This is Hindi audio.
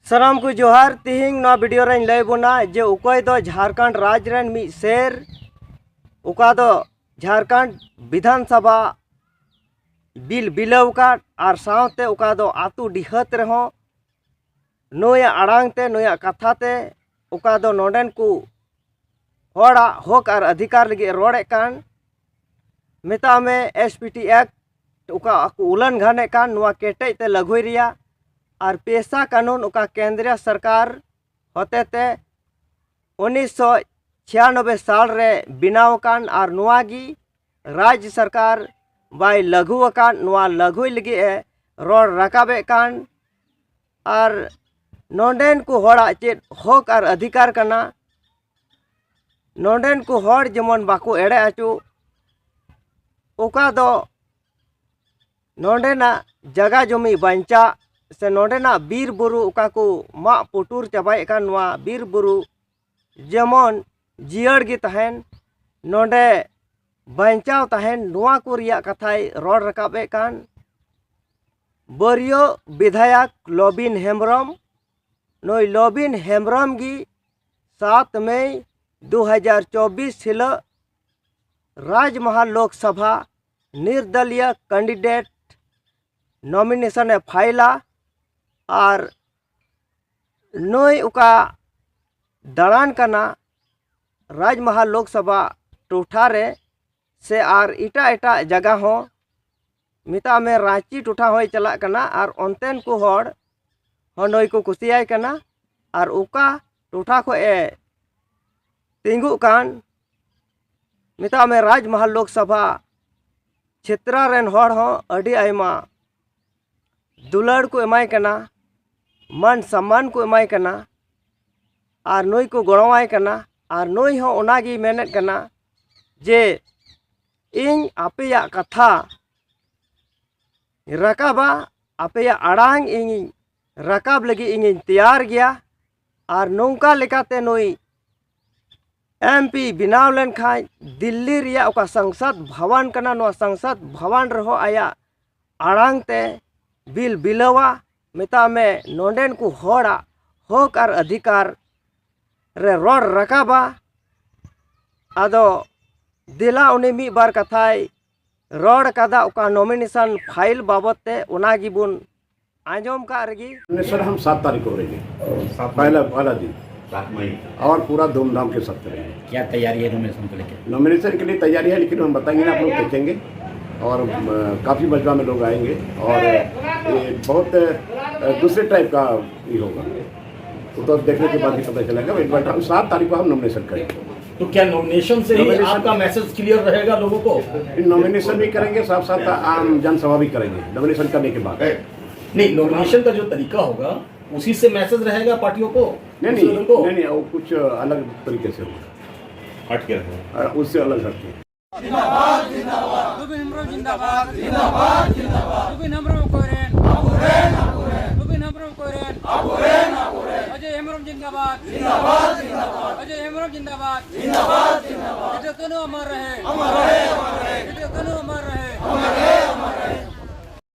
सानाम को जोहार तिहिंग ना वीडियो रे लय बोना जे उकय दो झारखंड राज्य रेन मी शेर उका दो झारखंड विधानसभा बिल बिलाव का आर सावते उका दो आतु डिहत रहो नोया आड़ांग ते नोया कथा ते उका दो नोडेन को होड़ा हक आर अधिकार लगे रोड़े कान मेता में एसपीटी एक्ट उका उल्लंघन कान नुआ केटे ते लगुई रिया और पेशा कानून उका केंद्रीय सरकार होते ते 1996 साल रे बिनाव कान और नुआगी राज्य सरकार बाय लघु कान नुआ लघुई लगे रोड रकाबे कान और नोडेन को होड़ा चेत हक और अधिकार कना नोडेन को होड़ जेमन बाको एड़े आचु उका दो नोडेना जगह जमी बंचा से नोडेना बीर बुरु उका को मा पुटुर चाबाय का नुआ बीर बुरु जेमन जियड़ गी तहन नोडे बंचाव तहन नुआ को रिया कथाय रोड रकाबे कान बरियो विधायक लबिन हेम्ब्रम नोई लबिन हेम्ब्रम गी 7 मई 2024 हिल राजमहल लोकसभा निर्दलीय कैंडिडेट नॉमिनेशन फाइला और नोई उका दड़ान कना राजमहल लोकसभा टूठा रे से और इटा इटा जगह हो मिता में रांची टूठा हो चला कना और अंतेन को होड़ हो नोई को कुसियाय कना और उका टूठा को तिंगु कान मिता में राजमहल लोकसभा क्षेत्र रेन होड़ हो अड़ी आयमा दुलड़ को एमाय कना मान सम्मान को एमाय कना और नोई को गड़वाय कना और नोई हो ओनागी मेनेट कना जे इन आपेया कथा रकाबा आपेया आड़ांग इन रकाब लगी इन तैयार गया और नौका लेकाते नोई एमपी बिनाव लेन खाय दिल्ली रिया उका संसद भवन कना नो संसद भवन रहो आया आड़ांग ते बिल बिलवा मेता में नोडेन को होड़ा हक और अधिकार रे रोड रकाबा आदो दिला उनी मी बार कथाय रोड कदा उका नॉमिनेशन फाइल बाबत ते उनागी बुन आंजोम का रगी नॉमिनेशन हम 7 तारीख को करेंगे पहला दिन 7 मई और पूरा धूमधाम के साथ करेंगे। क्या तैयारी है नॉमिनेशन को लेकर? नॉमिनेशन के लिए तैयारी है लेकिन हम बताएंगे ना, आप लोग देखेंगे और काफ़ी मजबा में लोग आएंगे और ये बहुत दूसरे टाइप का ये होगा तो देखने के बाद ही पता चलेगा। बट हम 7 तारीख को हम नॉमिनेशन करेंगे। तो क्या नॉमिनेशन से ही आपका मैसेज क्लियर रहेगा लोगों को? नॉमिनेशन भी करेंगे, साथ साथ आम जनसभा भी करेंगे नॉमिनेशन करने के बाद। नहीं, नॉमिनेशन का जो तरीका होगा उसी से मैसेज रहेगा पार्टियों को? नहीं, वो कुछ अलग तरीके से होगा, हट के उससे अलग हटके। जिंदाबाद जिंदाबाद लबिन हेम्ब्रम जिंदाबाद जिंदाबाद जिंदाबाद लबिन हेम्ब्रम कोरेन आपुरेन आपुरेन लबिन हेम्ब्रम कोरेन आपुरेन आपुरेन अजय हेम्ब्रम जिंदाबाद जिंदाबाद जिंदाबाद अजय हेम्ब्रम जिंदाबाद जिंदाबाद जिंदाबाद इधर कनो अमर रहे अमर रहे अमर रहे इधर कनो अमर रहे अमर रहे अमर रहे।